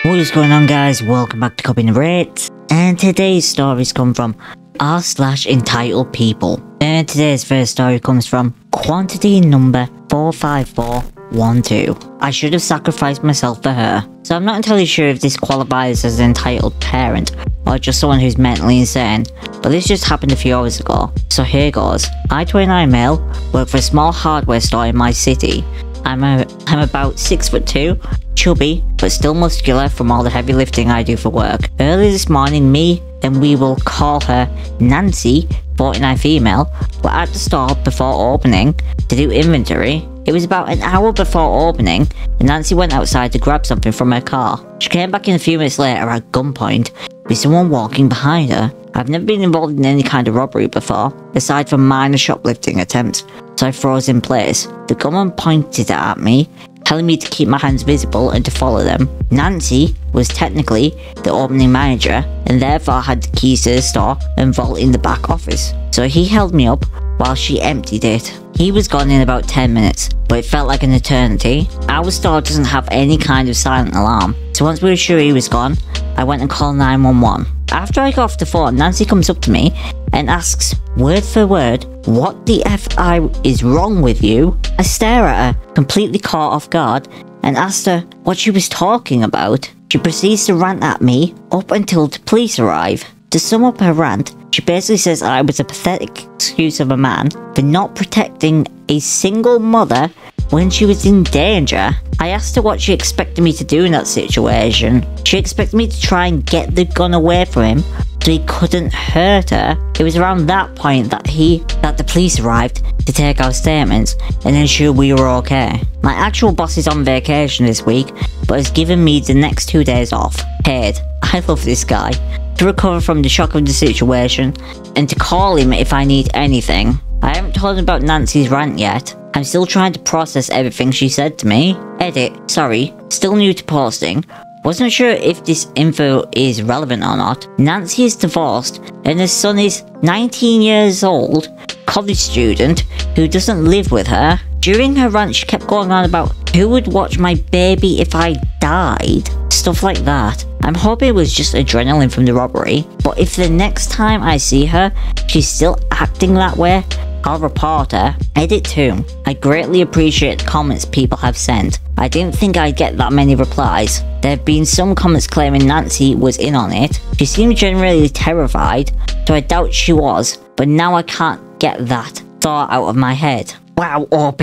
What is going on, guys? Welcome back to Copying the Rates, and today's stories come from r/EntitledPeople. And today's first story comes from quantity number 45412. I should have sacrificed myself for her. So I'm not entirely sure if this qualifies as an entitled parent or just someone who's mentally insane, but this just happened a few hours ago. So here goes. I, 29 male, work for a small hardware store in my city. I'm about 6'2", chubby, but still muscular from all the heavy lifting I do for work. Early this morning, me, and we will call her Nancy, 49 female, were at the store before opening to do inventory. It was about an hour before opening, and Nancy went outside to grab something from her car. She came back in a few minutes later at gunpoint with someone walking behind her. I've never been involved in any kind of robbery before, aside from minor shoplifting attempts, so I froze in place. The gunman pointed at me, telling me to keep my hands visible and to follow them. Nancy was technically the opening manager, and therefore had the keys to the store and vault in the back office. So he held me up while she emptied it. He was gone in about 10 minutes, but it felt like an eternity. Our store doesn't have any kind of silent alarm, so once we were sure he was gone, I went and called 911. After I got off the phone, Nancy comes up to me and asks, word for word, "What the F.I. is wrong with you?" I stare at her, completely caught off guard, and asked her what she was talking about. She proceeds to rant at me up until the police arrive. To sum up her rant, she basically says I was a pathetic excuse of a man for not protecting a single mother when she was in danger. I asked her what she expected me to do in that situation. She expected me to try and get the gun away from him so he couldn't hurt her. It was around that point that the police arrived to take our statements and ensure we were okay. My actual boss is on vacation this week, but has given me the next 2 days off, paid. I love this guy. To recover from the shock of the situation, and to call him if I need anything. I haven't told him about Nancy's rant yet. I'm still trying to process everything she said to me. Edit, sorry, still new to posting. Wasn't sure if this info is relevant or not. Nancy is divorced, and her son is 19 years old, college student, who doesn't live with her. During her rant, she kept going on about who would watch my baby if I died. Stuff like that. I'm hoping it was just adrenaline from the robbery, but if the next time I see her, she's still acting that way, I'll report her. Edit 2. I greatly appreciate the comments people have sent. I didn't think I'd get that many replies. There have been some comments claiming Nancy was in on it. She seemed generally terrified, so I doubt she was, but now I can't get that thought out of my head. Wow, OP.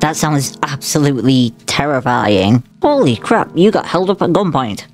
That sounds absolutely terrifying. Holy crap, you got held up at gunpoint.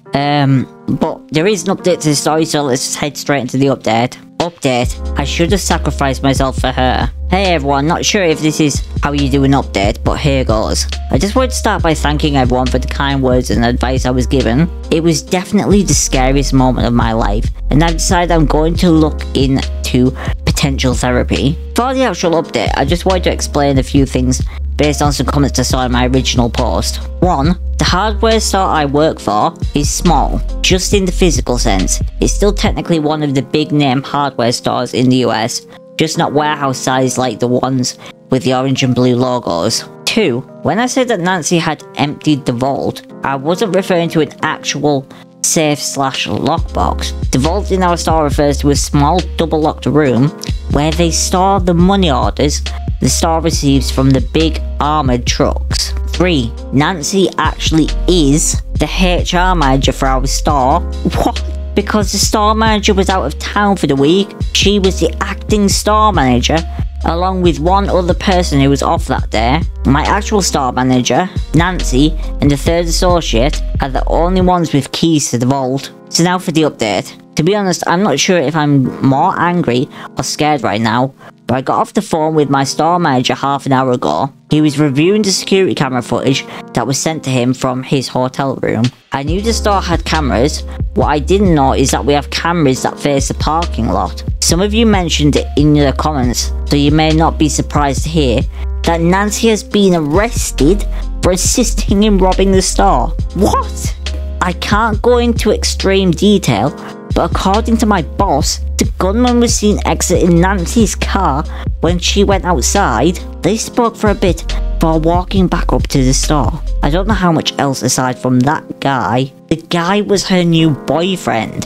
But there is an update to the story, so let's just head straight into the update. Update, I should have sacrificed myself for her. Hey everyone, not sure if this is how you do an update, but here goes. I just wanted to start by thanking everyone for the kind words and advice I was given. It was definitely the scariest moment of my life, and I've decided I'm going to look into potential therapy. For the actual update, I just wanted to explain a few things based on some comments I saw in my original post. 1. The hardware store I work for is small, just in the physical sense. It's still technically one of the big name hardware stores in the US, just not warehouse size like the ones with the orange and blue logos. 2. When I said that Nancy had emptied the vault, I wasn't referring to an actual safe/lockbox. The vault in our store refers to a small double-locked room where they store the money orders the store receives from the big armoured trucks. 3. Nancy actually is the HR manager for our store. What? Because the store manager was out of town for the week, she was the acting store manager, along with one other person who was off that day. My actual store manager, Nancy, and the third associate are the only ones with keys to the vault. So now for the update. To be honest, I'm not sure if I'm more angry or scared right now, but I got off the phone with my store manager half an hour ago. He was reviewing the security camera footage that was sent to him from his hotel room. I knew the store had cameras. What I didn't know is that we have cameras that face the parking lot. Some of you mentioned it in your comments, so you may not be surprised to hear that Nancy has been arrested for assisting in robbing the store. What? I can't go into extreme detail, but according to my boss, the gunman was seen exiting Nancy's car when she went outside. They spoke for a bit before walking back up to the store. I don't know how much else aside from that guy The guy was her new boyfriend.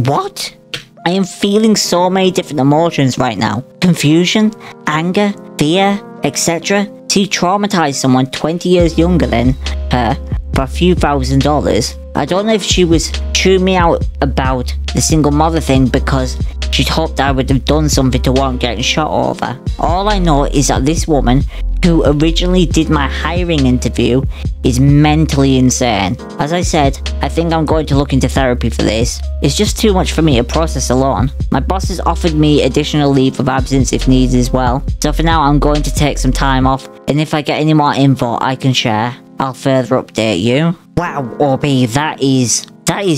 What? I am feeling so many different emotions right now. Confusion, anger, fear, etc. She traumatized someone 20 years younger than her for a few $1,000s. I don't know if she was chewing me out about the single mother thing because she'd hoped I would have done something to warrant getting shot over. All I know is that this woman, who originally did my hiring interview, is mentally insane. As I said, I think I'm going to look into therapy for this. It's just too much for me to process alone. My boss has offered me additional leave of absence if needed as well. So for now, I'm going to take some time off, and if I get any more info I can share, I'll further update you. Wow, OP, that is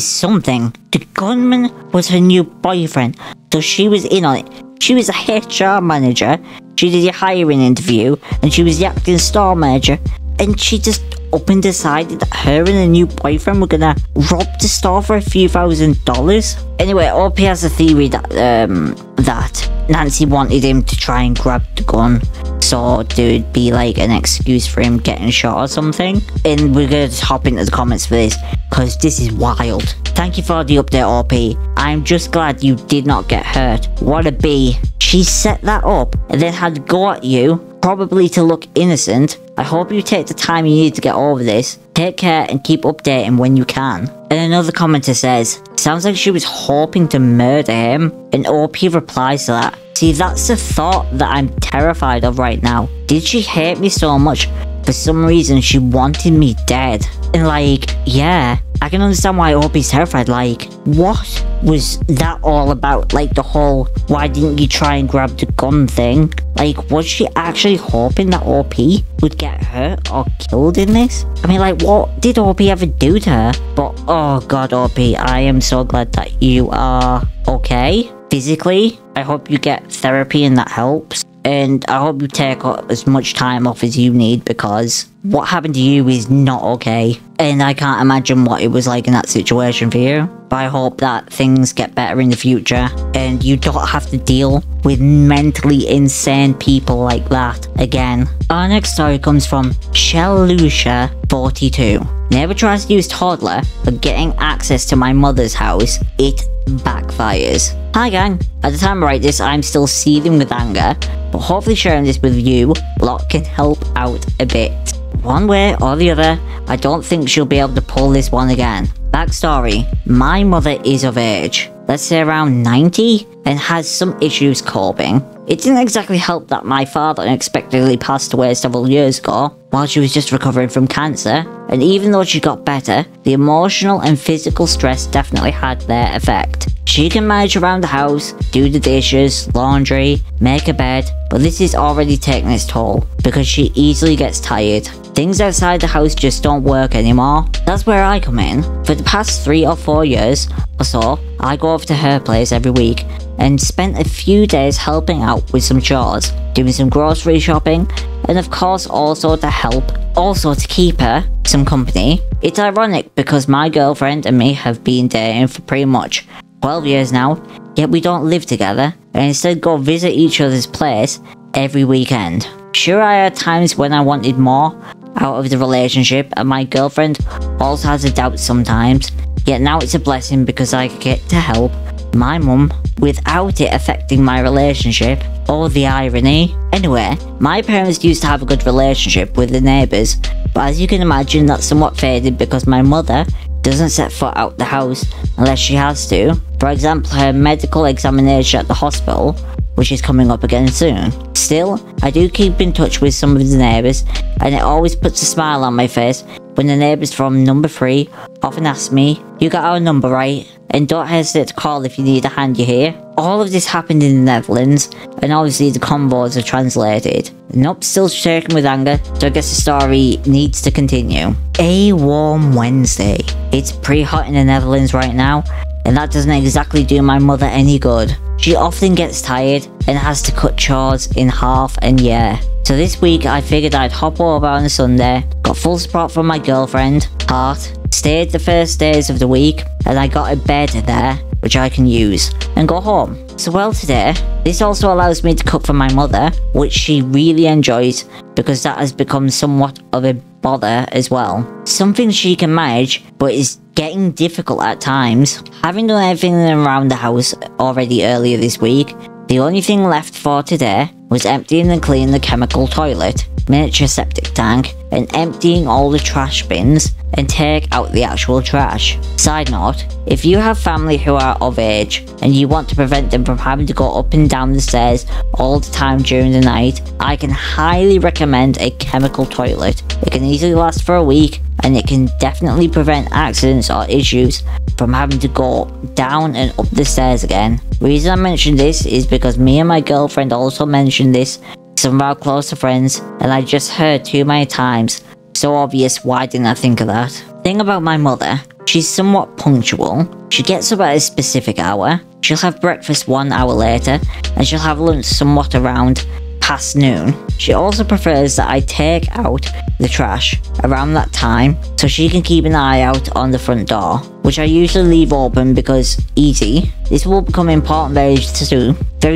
something. The gunman was her new boyfriend, so she was in on it. She was a HR manager, she did a hiring interview, and she was the acting store manager, and she just up and decided that her and her new boyfriend were gonna rob the store for a few $1,000s. Anyway, OP has a theory that that Nancy wanted him to try and grab the gun, so there'd be like an excuse for him getting shot or something. And we're gonna just hop into the comments for this, because this is wild. Thank you for the update, OP. I'm just glad you did not get hurt. What a B. She set that up and then had to go at you, probably to look innocent. I hope you take the time you need to get over this. Take care and keep updating when you can. And another commenter says, sounds like she was hoping to murder him. And OP replies to that. See, that's the thought that I'm terrified of right now. Did she hate me so much? For some reason, she wanted me dead. And like, yeah, I can understand why OP's terrified. Like, what was that all about? Like, the whole, why didn't you try and grab the gun thing? Like, was she actually hoping that OP would get hurt or killed in this? I mean, like, what did OP ever do to her? But, oh god, OP, I am so glad that you are okay physically. I hope you get therapy and that helps. And I hope you take as much time off as you need, because what happened to you is not okay. And I can't imagine what it was like in that situation for you. But I hope that things get better in the future and you don't have to deal with mentally insane people like that again. Our next story comes from Shellucia42. Neighbour tries to use Toddler for getting access to my mother's house. It backfires. Hi gang, at the time I write this I'm still seething with anger, but hopefully sharing this with you lot can help out a bit. One way or the other, I don't think she'll be able to pull this one again. Backstory, my mother is of age, let's say around 90, and has some issues coping. It didn't exactly help that my father unexpectedly passed away several years ago, while she was just recovering from cancer, and even though she got better, the emotional and physical stress definitely had their effect. She can manage around the house, do the dishes, laundry, make a bed, but this is already taking its toll, because she easily gets tired. Things outside the house just don't work anymore. That's where I come in. For the past 3 or 4 years or so, I go over to her place every week, and spent a few days helping out with some chores, doing some grocery shopping, and of course also to keep her some company. It's ironic because my girlfriend and me have been dating for pretty much 12 years now, yet we don't live together, and instead go visit each other's place every weekend. Sure, I had times when I wanted more out of the relationship, and my girlfriend also has a doubt sometimes, yet now it's a blessing because I get to help my mum without it affecting my relationship. Oh, the irony. Anyway, my parents used to have a good relationship with the neighbours, but as you can imagine that's somewhat faded because my mother doesn't set foot out the house unless she has to. For example, her medical examination at the hospital, which is coming up again soon. Still, I do keep in touch with some of the neighbours, and it always puts a smile on my face when the neighbours from number 3 often ask me, "You got our number right? And don't hesitate to call if you need a hand, you hear?" All of this happened in the Netherlands, and obviously the convos are translated. Nope, still shaking with anger, so I guess the story needs to continue. A warm Wednesday. It's pretty hot in the Netherlands right now, and that doesn't exactly do my mother any good. She often gets tired and has to cut chores in half, and yeah. So this week I figured I'd hop over on a Sunday, got full support from my girlfriend, Heart, stayed the first days of the week, and I got a bed there, which I can use, and go home. So well today, this also allows me to cook for my mother, which she really enjoys, because that has become somewhat of a bother as well. Something she can manage, but is getting difficult at times. Having done everything around the house already earlier this week, the only thing left for today was emptying and cleaning the chemical toilet, miniature septic tank, and emptying all the trash bins and take out the actual trash. Side note, if you have family who are of age and you want to prevent them from having to go up and down the stairs all the time during the night, I can highly recommend a chemical toilet. It can easily last for a week, and it can definitely prevent accidents or issues from having to go down and up the stairs again. The reason I mention this is because me and my girlfriend also mentioned this to some of our closer friends, and I just heard too many times. So obvious, why didn't I think of that? Thing about my mother, she's somewhat punctual. She gets up at a specific hour, she'll have breakfast 1 hour later, and she'll have lunch somewhat around past noon. She also prefers that I take out the trash around that time so she can keep an eye out on the front door, which I usually leave open because easy. This will become important very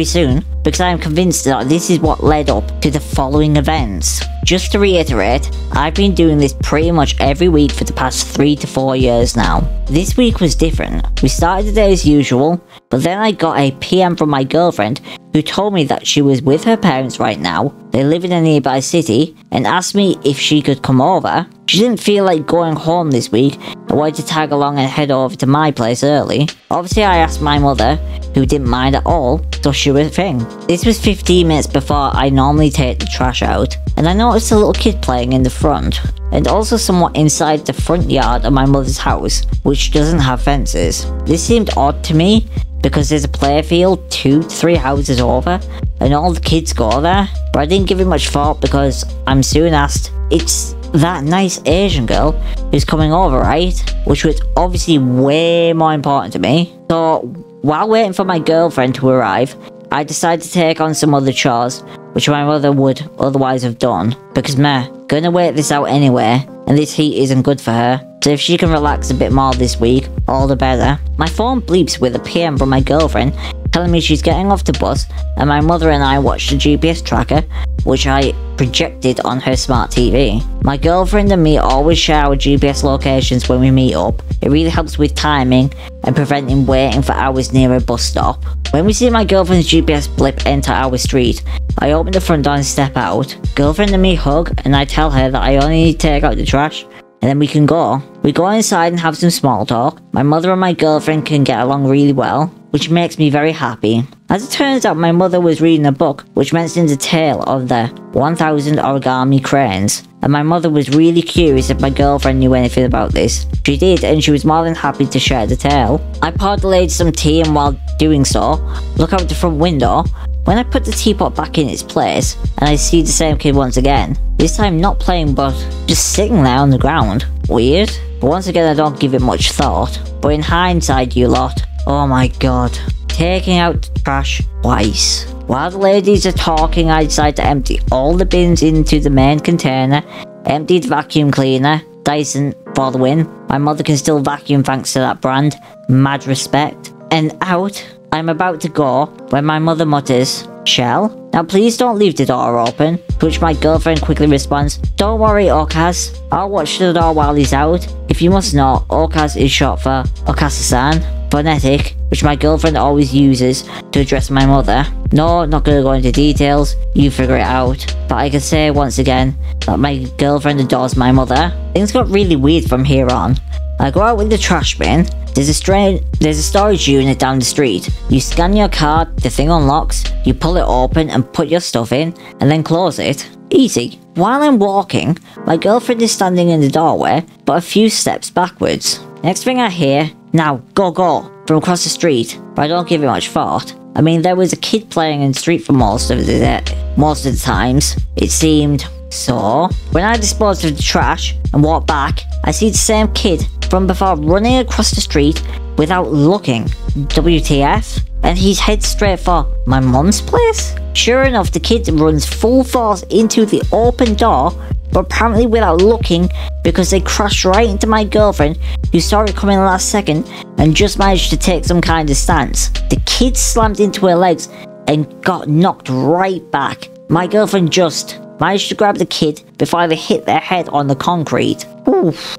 soon because I am convinced that this is what led up to the following events. Just to reiterate, I've been doing this pretty much every week for the past 3 to 4 years now. This week was different. We started the day as usual, but then I got a PM from my girlfriend who told me that she was with her parents right now, they live in a nearby city, and asked me if she could come over. She didn't feel like going home this week and wanted to tag along and head over to my place early. Obviously I asked my mother, who didn't mind at all, so she was a thing. This was 15 minutes before I normally take the trash out, and I noticed a little kid playing in the front, and also somewhat inside the front yard of my mother's house, which doesn't have fences. This seemed odd to me, because there's a playfield 2 to 3 houses over, and all the kids go there, but I didn't give it much thought because I'm soon asked, it's that nice Asian girl who's coming over, right? Which was obviously way more important to me. So while waiting for my girlfriend to arrive, I decided to take on some other chores, which my mother would otherwise have done, because meh, gonna wait this out anyway, and this heat isn't good for her. So if she can relax a bit more this week, all the better. My phone bleeps with a PM from my girlfriend telling me she's getting off the bus, and my mother and I watched the GPS tracker, which I projected on her smart TV. My girlfriend and me always share our GPS locations when we meet up. It really helps with timing and preventing waiting for hours near a bus stop. When we see my girlfriend's GPS blip enter our street, I open the front door and step out. Girlfriend and me hug, and I tell her that I only need to take out the trash, and then we can go. We go inside and have some small talk. My mother and my girlfriend can get along really well, which makes me very happy. As it turns out, my mother was reading a book which mentions the tale of the 1000 origami cranes, and my mother was really curious if my girlfriend knew anything about this. She did, and she was more than happy to share the tale. I poured the lady some tea, and while doing so, look out the front window. When I put the teapot back in its place, and I see the same kid once again, this time not playing but just sitting there on the ground. Weird, but once again I don't give it much thought. But in hindsight, you lot, oh my god, taking out the trash twice. While the ladies are talking, I decide to empty all the bins into the main container, empty the vacuum cleaner, Dyson for the win. My mother can still vacuum thanks to that brand, mad respect. And out I'm about to go when my mother mutters, "Shell? Now please don't leave the door open," to which my girlfriend quickly responds, "Don't worry, Okaz, I'll watch the door while he's out." If you must know, Okaz is short for Okasa-san, phonetic, which my girlfriend always uses to address my mother. No, not gonna go into details, you figure it out. But I can say once again that my girlfriend adores my mother. Things got really weird from here on. I go out with the trash bin. There's a storage unit down the street. You scan your card, the thing unlocks, you pull it open and put your stuff in, and then close it. Easy. While I'm walking, my girlfriend is standing in the doorway, but a few steps backwards. Next thing I hear, "Now, go, go," from across the street, but I don't give it much thought. I mean, there was a kid playing in the street for most of the times, it seemed. So, when I dispose of the trash and walk back, I see the same kid from before running across the street without looking. WTF? And he's head straight for my mum's place? Sure enough, the kid runs full force into the open door, but apparently without looking, because they crashed right into my girlfriend, who saw it coming last second and just managed to take some kind of stance. The kid slammed into her legs and got knocked right back. My girlfriend just managed to grab the kid before they hit their head on the concrete. Oof.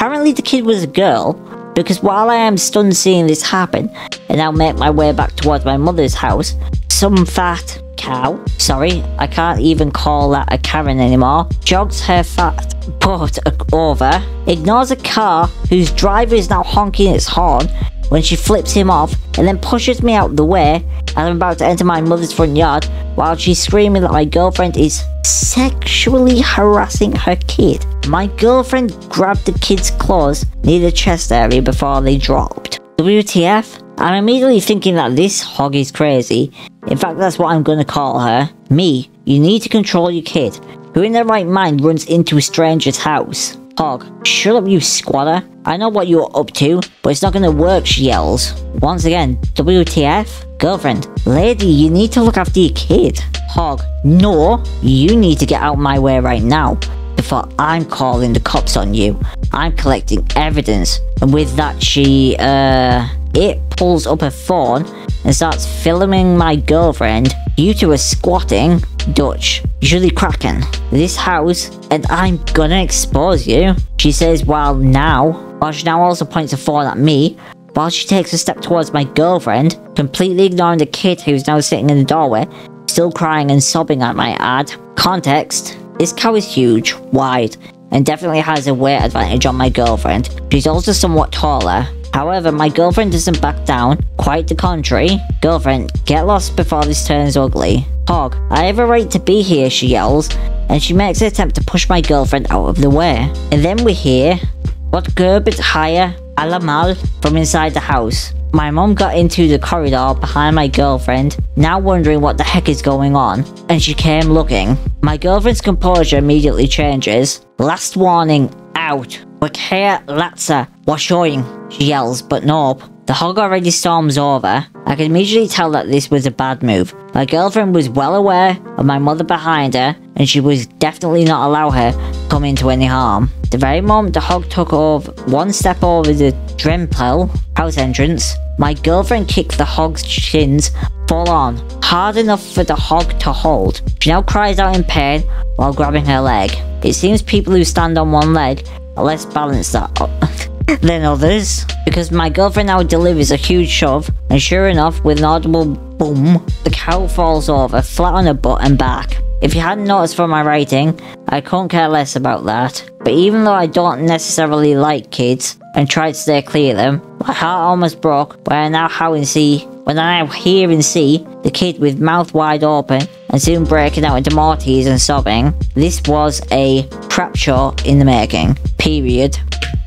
Apparently the kid was a girl, because while I am stunned seeing this happen, and now make my way back towards my mother's house, some fat cow, sorry, I can't even call that a Karen anymore, jogs her fat butt over, ignores a car whose driver is now honking its horn when she flips him off, and then pushes me out the way as I'm about to enter my mother's front yard while she's screaming that my girlfriend is sexually harassing her kid. My girlfriend grabbed the kid's claws near the chest area before they dropped. WTF? I'm immediately thinking that this hog is crazy. In fact, that's what I'm gonna call her. Me, you need to control your kid. Who in their right mind runs into a stranger's house? Hog, shut up you squatter. I know what you're up to, but it's not gonna work, she yells. Once again, WTF? Girlfriend, lady, you need to look after your kid. Hog, no, you need to get out my way right now, before I'm calling the cops on you. I'm collecting evidence. And with that, it pulls up a phone and starts filming my girlfriend. You two are squatting, Dutch, usually cracking this house, and I'm gonna expose you, she says while she now also points a phone at me, while she takes a step towards my girlfriend, completely ignoring the kid who's now sitting in the doorway, still crying and sobbing at my ad. Context, this cow is huge, wide, and definitely has a weight advantage on my girlfriend. She's also somewhat taller. However, my girlfriend doesn't back down, quite the contrary. Girlfriend, get lost before this turns ugly. Hog, I have a right to be here, she yells, and she makes an attempt to push my girlfriend out of the way. And then we hear, what Gerbert higher, a la mal, from inside the house. My mom got into the corridor behind my girlfriend, now wondering what the heck is going on, and she came looking. My girlfriend's composure immediately changes. Last warning, out. Wakaya Latsa, washoing, she yells, but nope. The hog already storms over. I can immediately tell that this was a bad move. My girlfriend was well aware of my mother behind her, and she was definitely not allow her to come into any harm. The very moment the hog took one step over the Drempel house entrance, my girlfriend kicked the hog's shins full on, hard enough for the hog to hold. She now cries out in pain while grabbing her leg. It seems people who stand on one leg are less balanced than others, because my girlfriend now delivers a huge shove, and sure enough, with an audible boom, the cow falls over, flat on her butt and back. If you hadn't noticed from my writing, I couldn't care less about that. But even though I don't necessarily like kids, and try to stay clear of them, my heart almost broke when I now hear and see the kid with mouth wide open, and soon breaking out into more tears and sobbing. This was a crap show in the making. Period.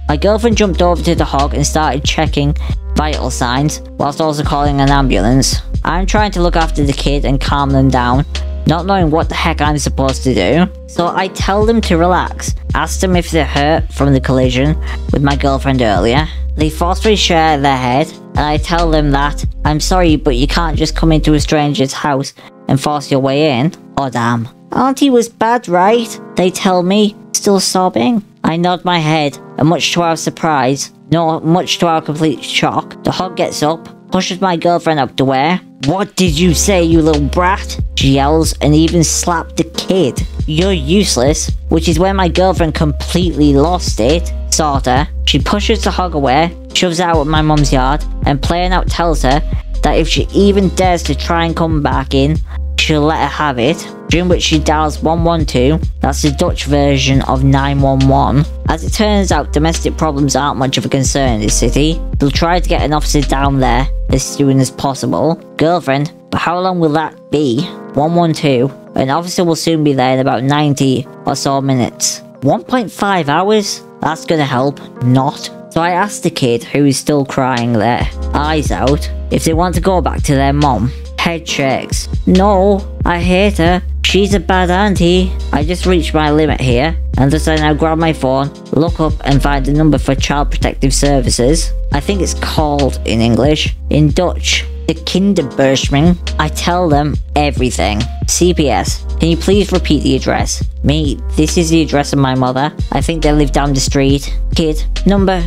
My girlfriend jumped over to the hog and started checking vital signs, whilst also calling an ambulance. I'm trying to look after the kid and calm them down, not knowing what the heck I'm supposed to do. So I tell them to relax, ask them if they're hurt from the collision with my girlfriend earlier. They forcefully shake their head, and I tell them that, I'm sorry, but you can't just come into a stranger's house and force your way in. Oh damn. Auntie was bad, right? They tell me, still sobbing. I nod my head, and much to our surprise, no, much to our complete shock, the hog gets up, pushes my girlfriend up the way. What did you say, you little brat? She yells, and even slapped the kid. You're useless, which is when my girlfriend completely lost it. Sorta. She pushes the hog away, shoves it out of my mum's yard, and playing out tells her that if she even dares to try and come back in, she'll let her have it, during which she dials 112, that's the Dutch version of 911. As it turns out, domestic problems aren't much of a concern in this city. They'll try to get an officer down there as soon as possible. Girlfriend, but how long will that be? 112, an officer will soon be there in about 90 or so minutes. 1.5 hours? That's gonna help, not. So I asked the kid, who is still crying their eyes out, if they want to go back to their mom. Head shakes. No, I hate her. She's a bad auntie. I just reached my limit here, and thus I now grab my phone, look up and find the number for Child Protective Services. I think it's called in English. In Dutch, the Kinderbescherming. I tell them everything. CPS, can you please repeat the address? Me, this is the address of my mother. I think they live down the street. Kid, number.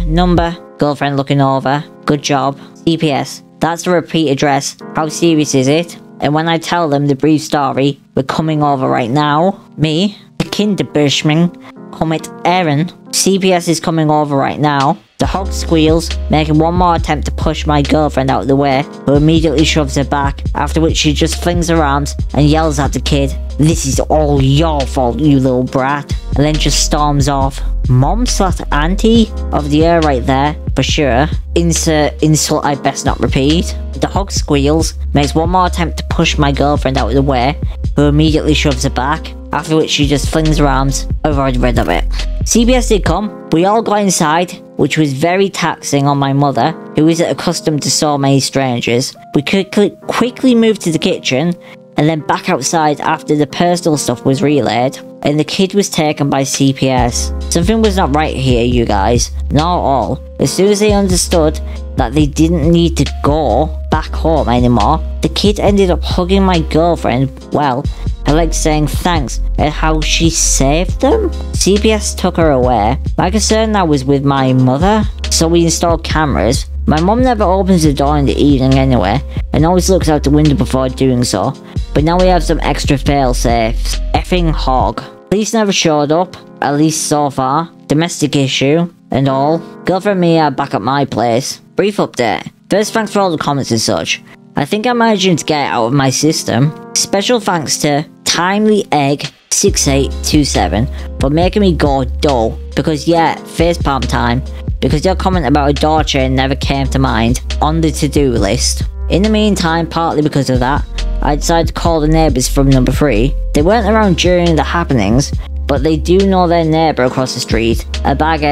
Girlfriend looking over. Good job. CPS, that's the repeat address. How serious is it? And when I tell them the brief story, we're coming over right now. Me, the Kinderbescherming. commit Aaron. CPS is coming over right now. The hog squeals, making one more attempt to push my girlfriend out of the way, who immediately shoves her back, after which she just flings her arms and yells at the kid, "This is all your fault, you little brat," and then just storms off. Mom/auntie of the year right there, for sure. Insult I best not repeat. The hog squeals, makes one more attempt to push my girlfriend out of the way, who immediately shoves her back, after which she just flings her arms. I've already read of it. CPS did come, we all got inside, which was very taxing on my mother, who isn't accustomed to so many strangers. We quickly moved to the kitchen, and then back outside after the personal stuff was relayed, and the kid was taken by CPS. Something was not right here, you guys. Not at all. As soon as they understood that they didn't need to go back home anymore, the kid ended up hugging my girlfriend, well, her legs saying thanks at how she saved them. CPS took her away. My concern now was with my mother, so we installed cameras. My mum never opens the door in the evening anyway, and always looks out the window before doing so, but now we have some extra fail-safes. Effing hog. Police never showed up, at least so far. Domestic issue, and all. Girlfriend and me are back at my place. Brief update. First, thanks for all the comments and such. I think I'm managing to get it out of my system. Special thanks to TimelyEgg6827 for making me go dull, because yeah, facepalm time, because your comment about a door chain never came to mind on the to-do list. In the meantime, partly because of that, I decided to call the neighbours from number 3. They weren't around during the happenings, but they do know their neighbour across the street, a bad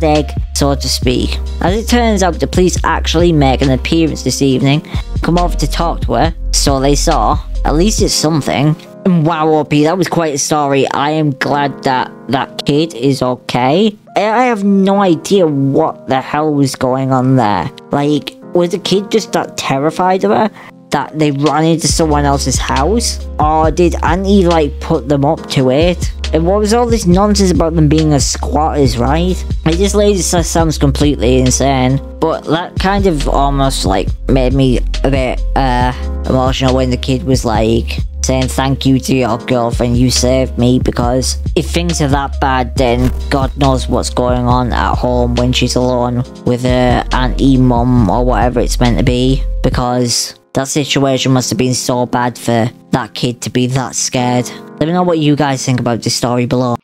egg, so to speak. As it turns out, the police actually make an appearance this evening, come over to talk to her, so they saw. At least it's something. And wow, OP, that was quite a story. I am glad that that kid is okay. I have no idea what the hell was going on there. Like, was the kid just that terrified of her that they ran into someone else's house? Or did Auntie, like, put them up to it? And what was all this nonsense about them being as squatters, right? It just lady sounds completely insane. But that kind of almost, like, made me a bit, emotional when the kid was, like, saying thank you to your girlfriend, you saved me, because if things are that bad, then God knows what's going on at home when she's alone with her auntie, mum, or whatever it's meant to be, because that situation must have been so bad for that kid to be that scared. Let me know what you guys think about this story below.